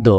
2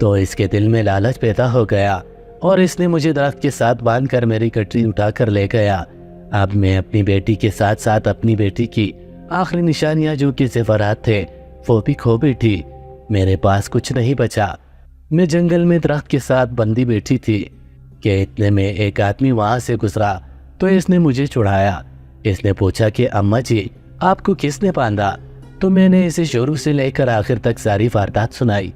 تو اس کے دل میں لالچ پیدا ہو گیا اور اس نے مجھے درخت کے ساتھ باندھ کر میری گٹری اٹھا کر لے گیا۔ اب میں اپنی بیٹی کے ساتھ ساتھ اپنی بیٹی کی آخری نشانیاں جو کہ زیورات تھے وہ بھی کھو بیٹھی۔ میرے پاس کچھ نہیں بچا۔ میں جنگل میں درخت کے ساتھ بندی بیٹھی تھی کہ اتنے میں ایک آدمی وہاں سے گزرا تو اس نے مجھے چھڑایا۔ اس نے پوچھا کہ اماں جی آپ کو کس نے باندھا؟ تو میں نے اسے شروع سے لے کر آخر تک ساری واردات سنائی۔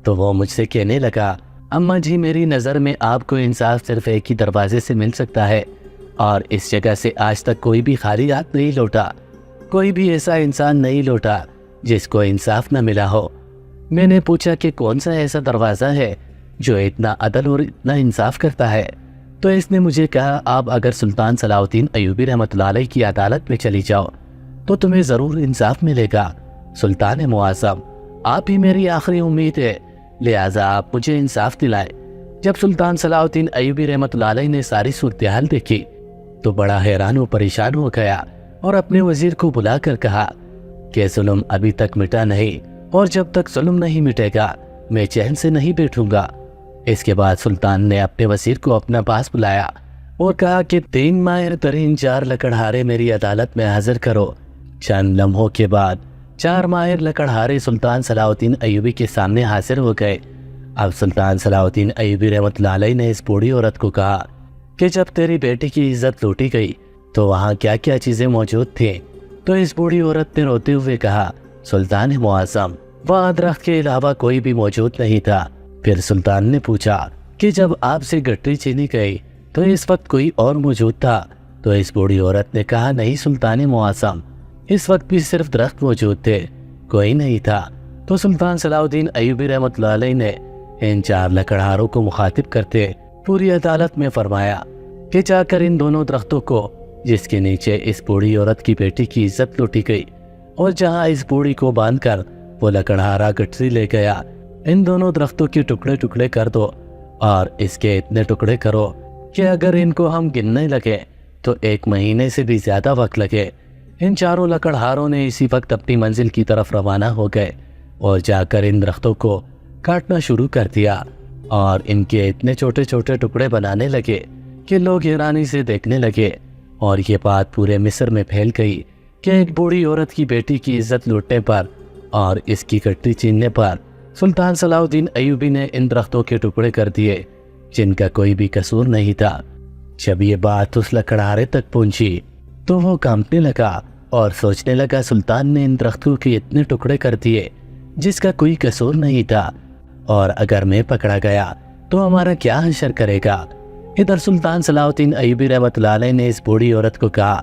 تو وہ مجھ سے کہنے لگا، اماں جی میری نظر میں آپ کو انصاف صرف ایک ہی دروازے سے مل سکتا ہے، اور اس جگہ سے آج تک کوئی بھی خالی ہاتھ نہیں لوٹا، کوئی بھی ایسا انسان نہیں لوٹا جس کو انصاف نہ ملا ہو۔ میں نے پوچھا کہ کون سا ایسا دروازہ ہے جو اتنا عدل اور اتنا انصاف کرتا ہے؟ تو اس نے مجھے کہا، آپ اگر سلطان صلاح الدین ایوبی رحمۃ اللہ علیہ کی عدالت میں چلی جاؤ تو تمہیں ضرور انصاف ملے گا۔ سلطان معظم آپ ہی میری آخری امید ہے، لہٰذا آپ مجھے انصاف دلائیں۔ جب سلطان صلاح الدین ایوبی رحمۃ اللہ علیہ نے ساری صورتحال دیکھی تو بڑا حیران و پریشان ہو گیا اور اپنے وزیر کو بلا کر کہا کہ ظلم ابھی تک مٹا نہیں، اور جب تک ظلم نہیں مٹے گا میں چین سے نہیں بیٹھوں گا۔ اس کے بعد سلطان نے اپنے وزیر کو اپنا پاس بلایا اور کہا کہ 3 ماہر ترین 4 لکڑہارے میری عدالت میں حاضر کرو۔ چند لمحوں کے بعد 4 ماہر لکڑہارے سلطان صلاح الدین ایوبی کے سامنے حاضر ہو گئے۔ اب سلطان صلاح الدین ایوبی رحمۃ اللہ علیہ نے اس بوڑھی عورت کو کہا کہ جب تیری بیٹی کی عزت لوٹی گئی تو وہاں کیا کیا چیزیں موجود تھیں؟ تو اس بوڑھی عورت نے روتے ہوئے کہا، سلطان معظم وہاں درخت کے علاوہ کوئی بھی موجود نہیں تھا۔ پھر سلطان نے پوچھا کہ جب آپ سے گٹری چھینی گئی تو اس وقت کوئی اور موجود تھا؟ تو اس بوڑھی عورت نے کہا، نہیں سلطان معظم اس وقت بھی صرف درخت موجود تھے، کوئی نہیں تھا۔ تو سلطان صلاح الدین ایوبی رحمۃ اللہ علیہ نے ان 4 لکڑہاروں کو مخاطب کرتے پوری عدالت میں فرمایا کہ جا کر ان دونوں درختوں کو جس کے نیچے اس بوڑھی عورت کی بیٹی کی عزت لوٹی گئی اور جہاں اس بوڑھی کو باندھ کر وہ لکڑہارا گٹری لے گیا، ان دونوں درختوں کے ٹکڑے ٹکڑے کر دو، اور اس کے اتنے ٹکڑے کرو کہ اگر ان کو ہم گننے لگے تو 1 مہینے سے بھی زیادہ وقت لگے۔ ان 4 لکڑہاروں نے اسی وقت اپنی منزل کی طرف روانہ ہو گئے اور جا کر ان درختوں کو کاٹنا شروع کر دیا، اور ان کے اتنے چھوٹے چھوٹے ٹکڑے بنانے لگے کہ لوگ حیرانی سے دیکھنے لگے، اور یہ بات پورے مصر میں پھیل گئی کہ ایک بوڑھی عورت کی بیٹی کی عزت لوٹنے پر اور اس کی گٹری چھیننے پر سلطان صلاح الدین ایوبی نے ان درختوں کے ٹکڑے کر دیے جن کا کوئی بھی قصور نہیں تھا۔ جب یہ بات اس لکڑہارے تک پہنچی تو وہ کانپنے لگا اور سوچنے لگا، سلطان نے ان درختوں کے اتنے ٹکڑے کر دیے جس کا کوئی قصور نہیں تھا، اور اگر میں پکڑا گیا تو ہمارا کیا حشر کرے گا؟ ادھر سلطان صلاح الدین ایوبی رحمۃ اللہ علیہ نے اس بوڑھی عورت کو کہا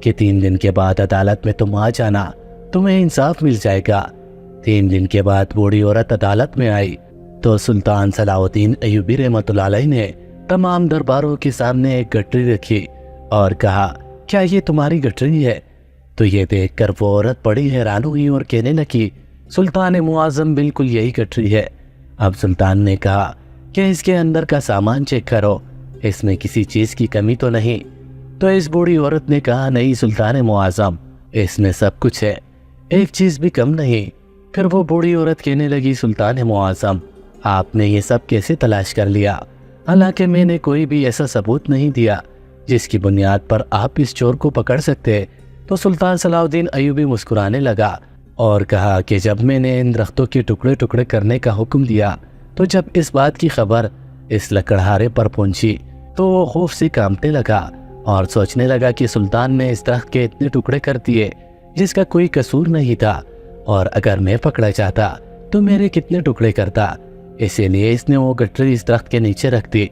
کہ 3 دن کے بعد عدالت میں تم آ جانا، تمہیں انصاف مل جائے گا۔ 3 دن کے بعد بوڑھی عورت عدالت میں آئی تو سلطان صلاح الدین ایوبی رحمۃ اللہ علیہ نے تمام درباروں کے سامنے ایک گٹری رکھی اور کہا، کیا یہ تمہاری گٹری ہے؟ تو یہ دیکھ کر وہ عورت بڑی حیران ہوئی اور کہنے لگی، سلطان معظم بالکل یہی گٹری ہے۔ اب سلطان نے کہا کہ اس کے اندر کا سامان چیک کرو، اس میں کسی چیز کی کمی تو نہیں؟ تو اس بوڑھی عورت نے کہا، نہیں سلطان معظم اس میں سب کچھ ہے، ایک چیز بھی کم نہیں۔ پھر وہ بوڑھی عورت کہنے لگی، سلطان معظم آپ نے یہ سب کیسے تلاش کر لیا؟ حالانکہ میں نے کوئی بھی ایسا ثبوت نہیں دیا جس کی بنیاد پر آپ اس چور کو پکڑ سکتے۔ تو سلطان صلاح الدین ایوبی مسکرانے لگا اور کہا کہ جب میں نے ان درختوں کے ٹکڑے ٹکڑے کرنے کا حکم دیا تو جب اس بات کی خبر اس لکڑہارے پر پہنچی تو وہ خوف سے کانپنے لگا اور سوچنے لگا کہ سلطان نے اس درخت کے اتنے ٹکڑے کر دیے جس کا کوئی قصور نہیں تھا، اور اگر میں پکڑا جاتا تو میرے کتنے ٹکڑے کرتا۔ اسی لیے اس نے وہ گٹری اس درخت کے نیچے رکھ دی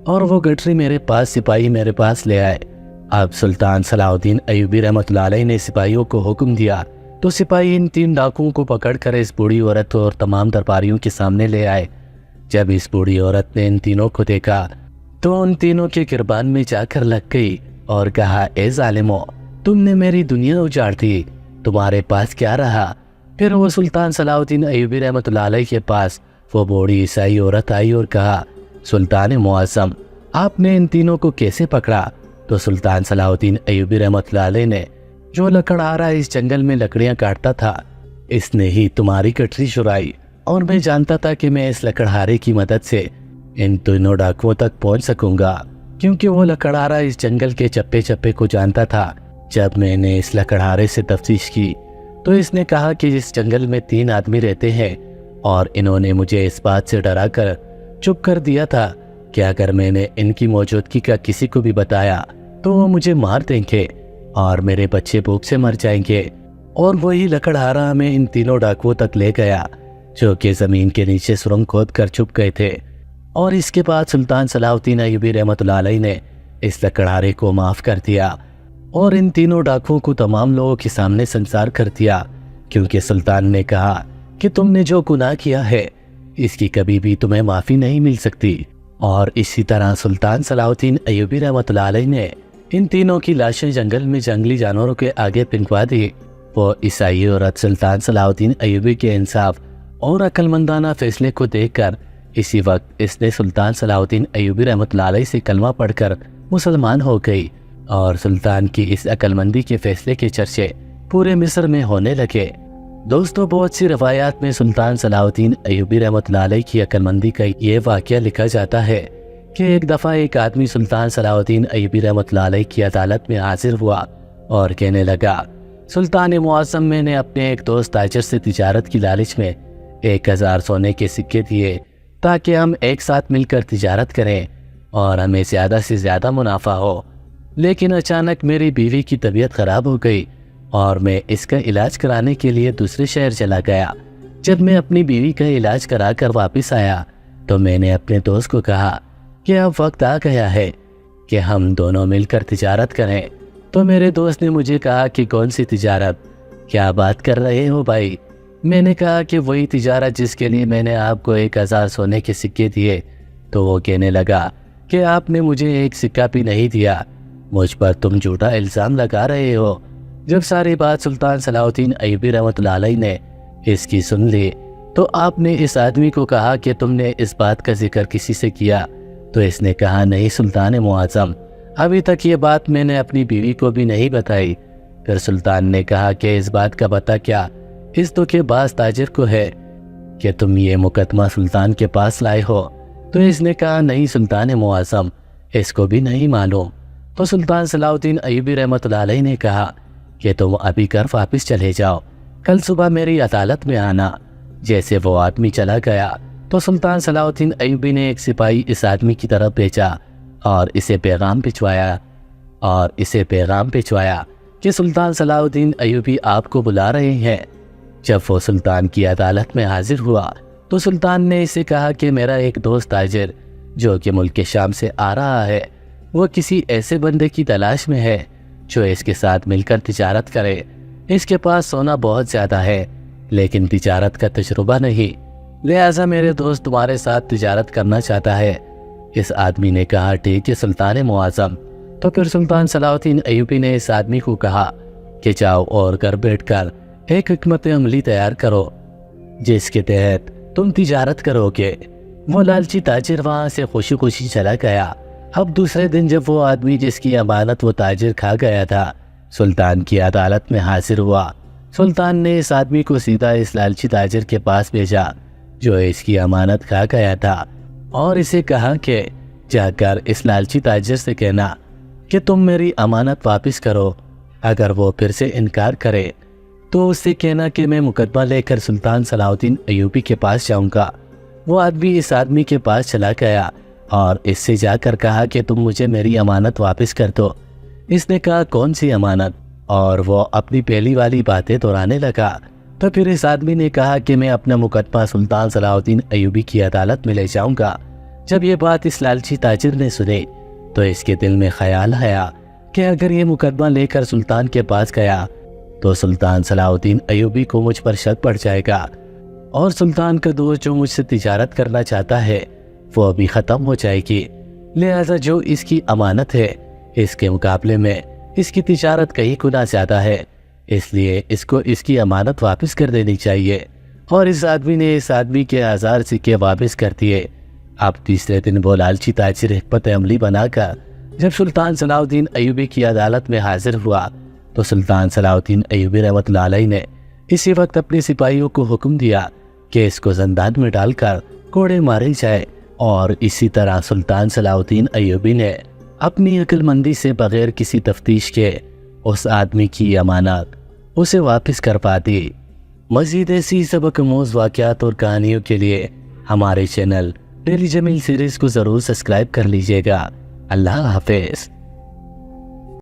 اور وہ گٹری میرے پاس سپاہی میرے پاس لے آئے۔ اب سلطان صلاح الدین ایوبی رحمۃ اللہ علیہ نے سپاہیوں کو حکم دیا تو سپاہی ان 3 ڈاکوؤں کو پکڑ کر اس بوڑھی عورت اور تمام درباریوں کے سامنے لے آئے۔ جب اس بوڑھی عورت نے ان تینوں کو دیکھا تو ان تینوں کے گربان میں جا کر لگ گئی اور کہا، اے ظالمو تم نے میری دنیا اجاڑ دی، تمہارے پاس کیا رہا؟ پھر وہ سلطان صلاح الدین ایوبی رحمۃ اللہ علیہ کے پاس وہ بوڑھی عیسائی عورت آئی اور کہا، سلطان معظم آپ نے ان تینوں کو کیسے پکڑا؟ تو سلطان صلاح الدین ایوبی رحمۃ اللہ علیہ نے، جو لکڑہارا اس جنگل میں لکڑیاں کاٹتا تھا اس نے ہی تمہاری گٹری چرائی اور میں جانتا تھا کہ میں اس لکڑہارے کی مدد سے ان تینوں ڈاکوؤں تک پہنچ سکوں گا، کیونکہ وہ لکڑہارا اس جنگل کے چپے چپے کو جانتا تھا۔ جب میں نے اس لکڑہارے سے تفتیش کی تو اس نے کہا کہ اس جنگل میں 3 آدمی رہتے ہیں اور انہوں نے مجھے اس بات سے ڈرا کر چپ کر دیا تھا کہ اگر میں نے ان کی موجودگی کا کسی کو بھی بتایا تو وہ مجھے مار دیں گے اور میرے بچے بھوک سے مر جائیں گے۔ اور وہی لکڑہارا ہمیں ان تینوں ڈاکوؤں تک لے گیا جو کہ زمین کے نیچے سرنگ کھود کر چھپ گئے تھے۔ اور اس کے بعد سلطان صلاح الدین ایوبی رحمۃ اللہ علیہ نے اس لکڑہارے کو معاف کر دیا اور ان تینوں ڈاکوؤں کو تمام لوگوں کے سامنے سنسار کر دیا، کیونکہ سلطان نے کہا کہ تم نے جو گناہ کیا ہے اس کی کبھی بھی تمہیں معافی نہیں مل سکتی۔ اور اسی طرح سلطان صلاح الدین ایوبی رحمۃ اللہ علیہ نے ان تینوں کی لاشیں جنگل میں جنگلی جانوروں کے آگے پھینکوا دی۔ وہ عیسائی عورت سلطان صلاح الدین ایوبی کے انصاف اور عقل مندانہ فیصلے کو دیکھ کر اسی وقت اس نے سلطان صلاح الدین ایوبی رحمۃ اللہ علیہ سے کلمہ پڑھ کر مسلمان ہو گئی، اور سلطان کی اس عقل مندی کے فیصلے کے چرچے پورے مصر میں ہونے لگے۔ دوستو، بہت سی روایات میں سلطان صلاح الدین ایوبی رحمۃ اللہ علیہ کی عقل مندی کا یہ واقعہ لکھا جاتا ہے کہ ایک دفعہ ایک آدمی سلطان صلاح الدین ایوبی رحمۃ اللہ علیہ کی عدالت میں حاضر ہوا اور کہنے لگا، سلطان معظم، میں نے اپنے ایک دوست تاجر سے تجارت کی لالچ میں 1000 سونے کے سکے دیے تاکہ ہم ایک ساتھ مل کر تجارت کریں اور ہمیں زیادہ سے زیادہ منافع ہو، لیکن اچانک میری بیوی کی طبیعت خراب ہو گئی اور میں اس کا علاج کرانے کے لیے دوسرے شہر چلا گیا۔ جب میں اپنی بیوی کا علاج کرا کر واپس آیا تو میں نے اپنے دوست کو کہا کہ اب وقت آ گیا ہے کہ ہم دونوں مل کر تجارت کریں۔ تو میرے دوست نے مجھے کہا کہ کون سی تجارت؟ کیا بات کر رہے ہو بھائی؟ میں نے کہا کہ وہی تجارت جس کے لیے میں نے آپ کو 1000 سونے کے سکے دیے۔ تو وہ کہنے لگا کہ آپ نے مجھے ایک سکہ بھی نہیں دیا، مجھ پر تم جھوٹا الزام لگا رہے ہو۔ جب ساری بات سلطان صلاح الدین ایوبی رحمۃ اللہ علیہ نے اس کی سن لی تو آپ نے اس آدمی کو کہا کہ تم نے اس بات کا ذکر کسی سے کیا؟ تو اس نے کہا، نہیں سلطان معظم، ابھی تک یہ بات میں نے اپنی بیوی کو بھی نہیں بتائی۔ پھر سلطان نے کہا کہ اس بات کا پتہ کیا اس دھوکے باز تاجر کو ہے کہ تم یہ مقدمہ سلطان کے پاس لائے ہو؟ تو اس نے کہا، نہیں سلطان معظم، اس کو بھی نہیں معلوم۔ تو سلطان صلاح الدین ایوبی رحمۃ اللہ علیہ نے کہا کہ تم ابھی گھر واپس چلے جاؤ، کل صبح میری عدالت میں آنا۔ جیسے وہ آدمی چلا گیا تو سلطان صلاح الدین ایوبی نے ایک سپاہی اس آدمی کی طرف بھیجا اور اسے پیغام بھجوایا کہ سلطان صلاح الدین ایوبی آپ کو بلا رہے ہیں۔ جب وہ سلطان کی عدالت میں حاضر ہوا تو سلطان نے اسے کہا کہ میرا ایک دوست تاجر جو کہ ملک شام سے آ رہا ہے، وہ کسی ایسے بندے کی تلاش میں ہے جو اس کے ساتھ مل کر تجارت کرے۔ اس کے پاس سونا بہت زیادہ ہے لیکن تجارت کا تجربہ نہیں، لہٰذا میرے دوست تمہارے ساتھ تجارت کرنا چاہتا ہے۔ اس آدمی نے کہا، ٹھیک ہے سلطان معظم۔ تو پھر سلطان صلاح الدین ایوبی نے اس آدمی کو کہا کہ جاؤ اور گھر بیٹھ کر ایک حکمت عملی تیار کرو جس کے تحت تم تجارت کرو گے۔ وہ لالچی تاجر وہاں سے خوشی خوشی چلا گیا۔ اب دوسرے دن جب وہ آدمی جس کی امانت وہ تاجر کھا گیا تھا سلطان کی عدالت میں حاضر ہوا، سلطان نے اس آدمی کو سیدھا اس لالچی تاجر کے پاس بھیجا جو اس کی امانت کھا گیا تھا، اور اسے کہا کہ جا کر اس لالچی تاجر سے کہنا کہ تم میری امانت واپس کرو۔ اگر وہ پھر سے انکار کرے تو اس سے کہنا کہ میں مقدمہ لے کر سلطان صلاح الدین ایوبی کے پاس جاؤں گا۔ وہ آدمی اس آدمی کے پاس چلا گیا اور اس سے جا کر کہا کہ تم مجھے میری امانت واپس کر دو۔ اس نے کہا، کون سی امانت؟ اور وہ اپنی پہلی والی باتیں دہرانے لگا۔ تو پھر اس آدمی نے کہا کہ میں اپنا مقدمہ سلطان صلاح الدین ایوبی کی عدالت میں لے جاؤں گا۔ جب یہ بات اس لالچی تاجر نے سنی تو اس کے دل میں خیال آیا کہ اگر یہ مقدمہ لے کر سلطان کے پاس گیا تو سلطان صلاح الدین ایوبی کو مجھ پر شک پڑ جائے گا اور سلطان کا دوست جو مجھ سے تجارت کرنا چاہتا ہے وہ بھی ختم ہو جائے گی، لہذا جو اس کی امانت ہے اس کے مقابلے میں اس کی تجارت کئی گنا زیادہ ہے، اس لیے اس کو اس کی امانت واپس کر دینی چاہیے۔ اور اس آدمی نے اس آدمی کے 1000 سکے واپس کر دیے۔ اب تیسرے دن وہ لالچی تاجر حکمت عملی بنا کر جب سلطان صلاح الدین ایوبی کی عدالت میں حاضر ہوا تو سلطان صلاح الدین ایوبی رحمۃ اللہ علیہ نے اسی وقت اپنے سپاہیوں کو حکم دیا کہ اس کو زندان میں ڈال کر کوڑے مارے جائے، اور اسی طرح سلطان صلاح الدین ایوبی نے اپنی عقل مندی سے بغیر کسی تفتیش کے اس آدمی کی امانت اسے واپس کروا دی۔ مزید ایسی سبق آموز واقعات اور کہانیوں کے لیے ہمارے چینل ڈیلی جمیل سیریز کو ضرور سبسکرائب کر لیجیے گا۔ اللہ حافظ۔